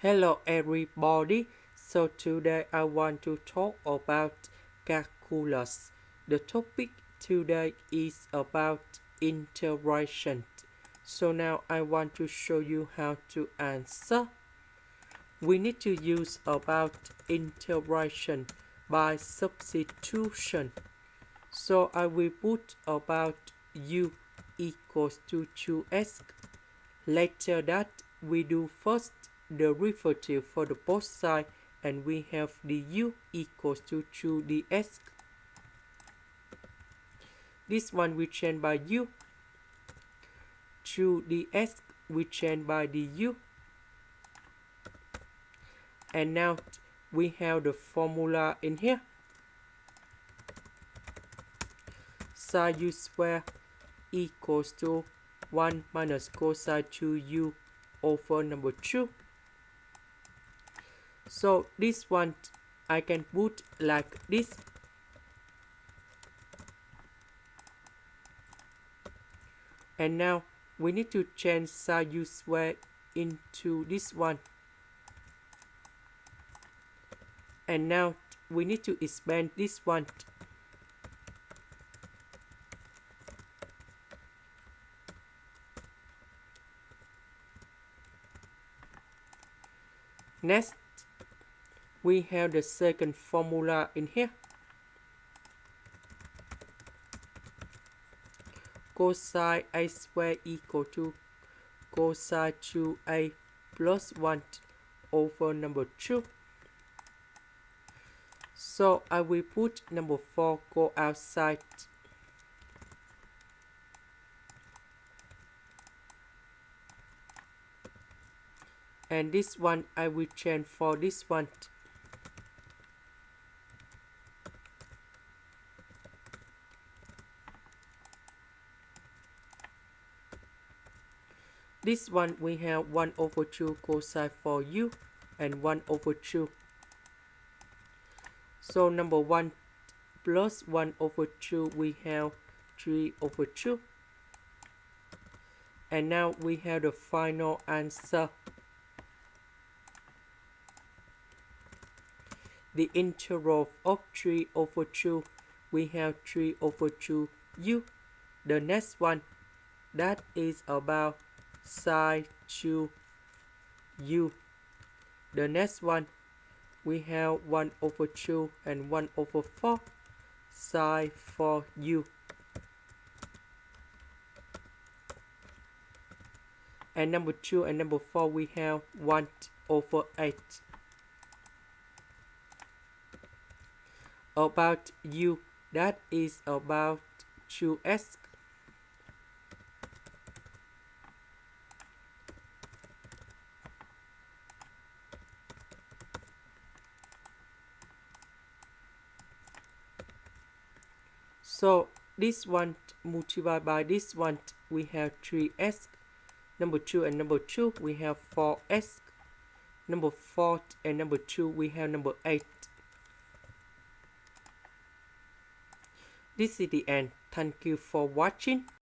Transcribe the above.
Hello everybody, so today I want to talk about calculus. The topic today is about integration. So now I want to show you how to answer. We need to use about integration by substitution. So I will put about u equals to 2x. Later that we do first derivative for the both sides, and we have du equals to 2dx. This one we change by u. 2dx we change by du. And now we have the formula in here. Sine u square equals to 1 minus cosine 2u over number 2. So this one I can put like this. And now we need to change sine u square into this one. And now we need to expand this one. Next, we have the second formula in here. Cosine a squared equal to cosine 2a plus 1 over number 2. So I will put number 4 go outside. And this one I will change for this one. This one we have 1 over 2 cosine for u and 1 over 2. So number 1 plus 1 over 2 we have 3 over 2. And now we have the final answer. The integral of 3 over 2, we have 3 over 2u. The next one, that is about sine 2u. The next one, we have 1 over 2 and 1 over 4, sine 4u. And number 2 and number 4, we have 1 over 8. About u, that is about 2x. So this one multiplied by this one, we have 3x. Number 2 and number 2, we have 4x. Number 4 and number 2, we have number 8. This is the end. Thank you for watching.